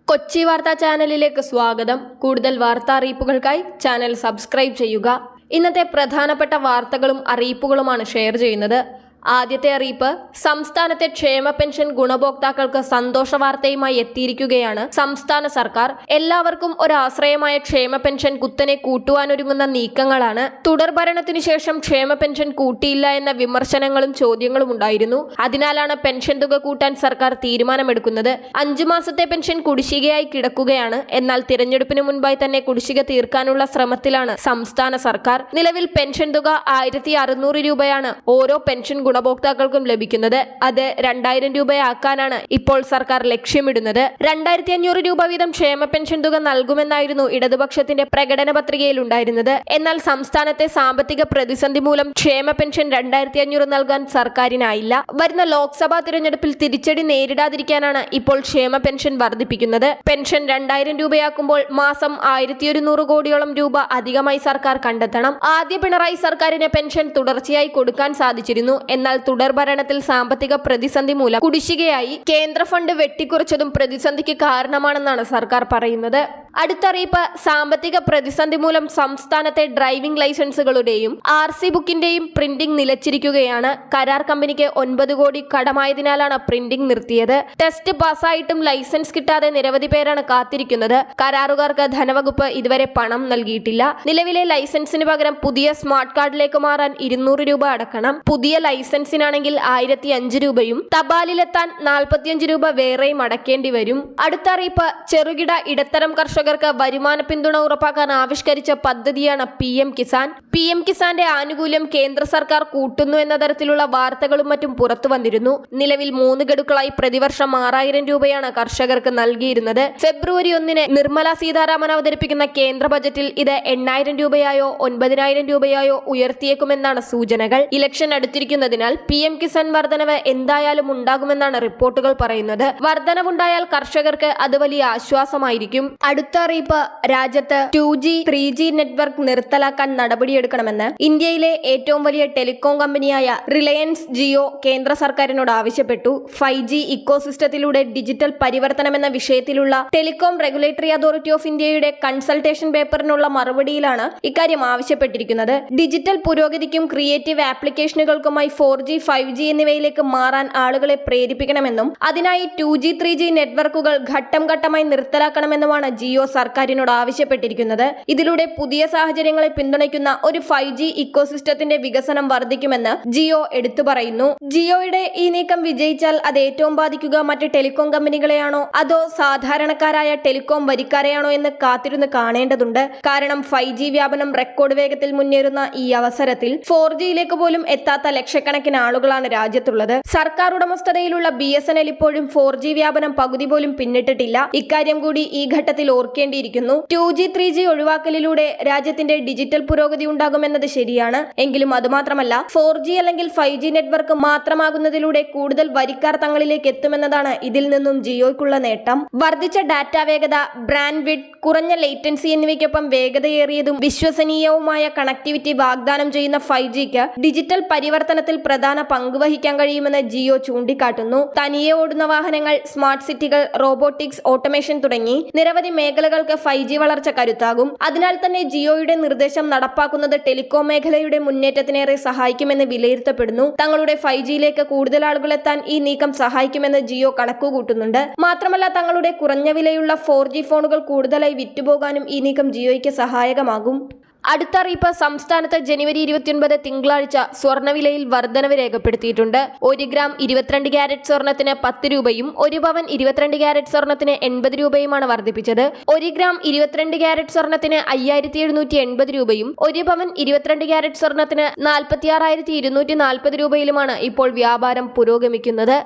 കൊച്ചി വാർത്താ ചാനലിലേക്ക് സ്വാഗതം. കൂടുതൽ വാർത്താ അറിയിപ്പുകൾക്കായി ചാനൽ സബ്സ്ക്രൈബ് ചെയ്യുക. ഇന്നത്തെ പ്രധാനപ്പെട്ട വാർത്തകളും അറിയിപ്പുകളുമാണ് ഷെയർ ചെയ്യുന്നത്. ആദ്യത്തെ അറിയിപ്പ്, സംസ്ഥാനത്തെ ക്ഷേമ പെൻഷൻ ഗുണഭോക്താക്കൾക്ക് സന്തോഷ വാർത്തയുമായി എത്തിയിരിക്കുകയാണ് സംസ്ഥാന സർക്കാർ. എല്ലാവർക്കും ഒരാശ്രയമായ ക്ഷേമ പെൻഷൻ കുത്തനെ കൂട്ടുവാനൊരുങ്ങുന്ന നീക്കങ്ങളാണ്. തുടർഭരണത്തിനു ശേഷം ക്ഷേമ പെൻഷൻ കൂട്ടിയില്ല എന്ന വിമർശനങ്ങളും ചോദ്യങ്ങളും ഉണ്ടായിരുന്നു. അതിനാലാണ് പെൻഷൻ തുക കൂട്ടാൻ സർക്കാർ തീരുമാനമെടുക്കുന്നത്. 5 മാസത്തെ പെൻഷൻ കുടിശ്ശികയായി കിടക്കുകയാണ്. എന്നാൽ തിരഞ്ഞെടുപ്പിന് മുൻപായി തന്നെ കുടിശ്ശിക തീർക്കാനുള്ള ശ്രമത്തിലാണ് സംസ്ഥാന സർക്കാർ. നിലവിൽ പെൻഷൻ തുക 1600 രൂപയാണ് ഓരോ പെൻഷൻ ഗുണഭോക്താക്കൾക്കും ലഭിക്കുന്നത്. അത് 2000 രൂപയാക്കാനാണ് ഇപ്പോൾ സർക്കാർ ലക്ഷ്യമിടുന്നത്. 2500 രൂപ വീതം ക്ഷേമ പെൻഷൻ തുക നൽകുമെന്നായിരുന്നു ഇടതുപക്ഷത്തിന്റെ പ്രകടന പത്രികയിൽ ഉണ്ടായിരുന്നത്. എന്നാൽ സംസ്ഥാനത്തെ സാമ്പത്തിക പ്രതിസന്ധി മൂലം ക്ഷേമ പെൻഷൻ 2500 നൽകാൻ സർക്കാരിനായില്ല. വരുന്ന ലോക്സഭാ തിരഞ്ഞെടുപ്പിൽ തിരിച്ചടി നേരിടാതിരിക്കാനാണ് ഇപ്പോൾ ക്ഷേമ പെൻഷൻ വർദ്ധിപ്പിക്കുന്നത്. പെൻഷൻ 2000 രൂപയാക്കുമ്പോൾ മാസം 1100 കോടിയോളം രൂപ അധികമായി സർക്കാർ കണ്ടെത്തണം. ആദ്യ പിണറായി സർക്കാരിന് പെൻഷൻ തുടർച്ചയായി കൊടുക്കാൻ സാധിച്ചിരുന്നു. എന്നാൽ തുടർഭരണത്തിൽ സാമ്പത്തിക പ്രതിസന്ധി മൂലം കുടിശ്ശികയായി കേന്ദ്ര ഫണ്ട് വെട്ടിക്കുറച്ചതും പ്രതിസന്ധിക്ക് കാരണമാണെന്നാണ് സർക്കാർ പറയുന്നത്. അടുത്തറിയിപ്പ്, സാമ്പത്തിക പ്രതിസന്ധി മൂലം സംസ്ഥാനത്തെ ഡ്രൈവിംഗ് ലൈസൻസുകളുടെയും RC ബുക്കിന്റെയും പ്രിന്റിംഗ് നിലച്ചിരിക്കുകയാണ്. കരാർ കമ്പനിക്ക് 9 കോടി കടമായതിനാലാണ് പ്രിന്റിംഗ് നിർത്തിയത്. ടെസ്റ്റ് പാസ്സായിട്ടും ലൈസൻസ് കിട്ടാതെ നിരവധി പേരാണ് കാത്തിരിക്കുന്നത്. കരാറുകാർക്ക് ധനവകുപ്പ് ഇതുവരെ പണം നൽകിയിട്ടില്ല. നിലവിലെ ലൈസൻസിന് പകരം പുതിയ സ്മാർട്ട് കാർഡിലേക്ക് മാറാൻ 200 രൂപ അടക്കണം. പുതിയ ലൈസൻസിനാണെങ്കിൽ 1005 രൂപയും തപാലിലെത്താൻ 45 രൂപ വേറെയും അടക്കേണ്ടി വരും. അടുത്ത അറിയിപ്പ്, ചെറുകിട ഇടത്തരം കർഷകർക്ക് വരുമാന പിന്തുണ ഉറപ്പാക്കാൻ ആവിഷ്കരിച്ച പദ്ധതിയാണ് PM കിസാൻ. PM കിസാന്റെ ആനുകൂല്യം കേന്ദ്ര സർക്കാർ കൂട്ടുന്നു എന്ന തരത്തിലുള്ള വാർത്തകളും മറ്റും പുറത്തു വന്നിരുന്നു. നിലവിൽ 3 ഗഡുക്കളായി പ്രതിവർഷം 6000 രൂപയാണ് കർഷകർക്ക് നൽകിയിരുന്നത്. ഫെബ്രുവരി 1 നിർമ്മല സീതാരാമൻ അവതരിപ്പിക്കുന്ന കേന്ദ്ര ബജറ്റിൽ ഇത് 8000 രൂപയായോ 9000 രൂപയായോ ഉയർത്തിയേക്കുമെന്നാണ് സൂചനകൾ. ഇലക്ഷൻ അടുത്തിരിക്കുന്നതിനാൽ PM കിസാൻ വർധനവ് എന്തായാലും ഉണ്ടാകുമെന്നാണ് റിപ്പോർട്ടുകൾ പറയുന്നത്. വർധനവുണ്ടായാൽ കർഷകർക്ക് അത് വലിയ ആശ്വാസമായിരിക്കും. അടുത്ത അറിയിപ്പ്, രാജ്യത്ത് 2G 3G നെറ്റ്വർക്ക് നിർത്തലാക്കാൻ നടപടിയെടുക്കണമെന്ന് ഇന്ത്യയിലെ ഏറ്റവും വലിയ ടെലികോം കമ്പനിയായ റിലയൻസ് ജിയോ കേന്ദ്ര സർക്കാരിനോട് ആവശ്യപ്പെട്ടു. 5G ഇക്കോസിസ്റ്റത്തിലൂടെ ഡിജിറ്റൽ പരിവർത്തനം എന്ന വിഷയത്തിലുള്ള ടെലികോം റെഗുലേറ്ററി അതോറിറ്റി ഓഫ് ഇന്ത്യയുടെ കൺസൾട്ടേഷൻ പേപ്പറിനുള്ള മറുപടിയിലാണ് ഇക്കാര്യം ആവശ്യപ്പെട്ടിരിക്കുന്നത്. ഡിജിറ്റൽ പുരോഗതിക്കും ക്രിയേറ്റീവ് ആപ്ലിക്കേഷനുകൾക്കുമായി 4G 5G എന്നിവയിലേക്ക് മാറാൻ ആളുകളെ പ്രേരിപ്പിക്കണമെന്നും അതിനായി 2G 3G നെറ്റ്വർക്കുകൾ ഘട്ടം ഘട്ടമായി നിർത്തലാക്കണമെന്നുമാണ് ജിയോ സർക്കാരിനോട് ആവശ്യപ്പെട്ടിരിക്കുന്നത്. ഇതിലൂടെ പുതിയ സാഹചര്യങ്ങളെ പിന്തുണയ്ക്കുന്ന ഒരു 5G ഇക്കോസിസ്റ്റത്തിന്റെ വികസനം വർദ്ധിക്കുമെന്ന് ജിയോ എടുത്തു പറയുന്നു. ജിയോയുടെ ഈ നീക്കം വിജയിച്ചാൽ അത് ഏറ്റവും ബാധിക്കുക മറ്റ് ടെലികോം കമ്പനികളെയാണോ അതോ സാധാരണക്കാരായ ടെലികോം വരിക്കാരെയാണോ എന്ന് കാത്തിരുന്ന് കാണേണ്ടതുണ്ട്. കാരണം 5G വ്യാപനം റെക്കോർഡ് വേഗത്തിൽ മുന്നേറുന്ന ഈ അവസരത്തിൽ 4Gയിലേക്ക് പോലും എത്താത്ത ലക്ഷക്കണക്കിന് ആളുകളാണ് രാജ്യത്തുള്ളത്. സർക്കാർ ഉടമസ്ഥതയിലുള്ള BSNL ഇപ്പോഴും 4G വ്യാപനം പകുതി പോലും പിന്നിട്ടിട്ടില്ല. ഇക്കാര്യം കൂടി ഈ ഘട്ടത്തിൽ ഓർക്കേണ്ടിയിരിക്കുന്നു. 2G 3G ഒഴിവാക്കലിലൂടെ രാജ്യത്തിന്റെ ഡിജിറ്റൽ പുരോഗതി ഉണ്ടാകുമെന്നത് ശരിയാണ്. എങ്കിലും അതുമാത്രമല്ല, 4G അല്ലെങ്കിൽ 5G നെറ്റ്വർക്ക് മാത്രമാകുന്നതിലൂടെ കൂടുതൽ വരിക്കാർ തങ്ങളിലേക്ക് എത്തുമെന്നതാണ് ഇതിൽ നിന്നും ജിയോയ്ക്കുള്ള നേട്ടം. വർദ്ധിച്ച ഡാറ്റ വേഗത, ബ്രാൻഡ് വിഡ്ത്ത്, കുറഞ്ഞ ലേറ്റൻസി എന്നിവയ്ക്കൊപ്പം വേഗതയേറിയതും വിശ്വസനീയവുമായ കണക്ടിവിറ്റി വാഗ്ദാനം ചെയ്യുന്ന 5Gക്ക് ഡിജിറ്റൽ പരിവർത്തനത്തിൽ പ്രധാന പങ്ക് വഹിക്കാൻ കഴിയുമെന്ന് ജിയോ ചൂണ്ടിക്കാട്ടുന്നു. തനിയെ ഓടുന്ന വാഹനങ്ങൾ, സ്മാർട്ട് സിറ്റികൾ, റോബോട്ടിക്സ്, ഓട്ടോമേഷൻ തുടങ്ങി നിരവധി മേഖലകൾക്ക് 5G വളർച്ച കരുത്താകും. അതിനാൽ തന്നെ ജിയോയുടെ നിർദ്ദേശം നടപ്പാക്കുന്നത് ടെലികോം മേഖലയുടെ മുന്നേറ്റത്തിനേറെ സഹായിക്കുമെന്ന് വിലയിരുത്തപ്പെടുന്നു. തങ്ങളുടെ 5Gയിലേക്ക് കൂടുതൽ ആളുകൾ എത്താൻ ഈ നീക്കം സഹായിക്കുമെന്ന് ജിയോ കണക്കുകൂട്ടുന്നുണ്ട്. മാത്രമല്ല, തങ്ങളുടെ കുറഞ്ഞ വിലയുള്ള 4G ഫോണുകൾ കൂടുതലായി വിറ്റുപോകാനും ഈ നീക്കം ജിയോയ്ക്ക് സഹായകമാകും. അടുത്ത അറിയിപ്പ്, സംസ്ഥാനത്ത് ജനുവരി 29 തിങ്കളാഴ്ച സ്വർണ്ണവിലയിൽ വർധനവ് രേഖപ്പെടുത്തിയിട്ടുണ്ട്. 1 ഗ്രാം 22 ക്യാരറ്റ് സ്വർണത്തിന് 10 രൂപയും 1 പവൻ 22 ക്യാരറ്റ് സ്വർണത്തിന് 80 രൂപയുമാണ് വർദ്ധിപ്പിച്ചത്. 1 ഗ്രാം 22 ക്യാരറ്റ് സ്വർണത്തിന് 5780 രൂപയും 1 പവൻ 22 ക്യാരറ്റ് സ്വർണത്തിന് 46240 രൂപയിലുമാണ് ഇപ്പോൾ വ്യാപാരം പുരോഗമിക്കുന്നത്.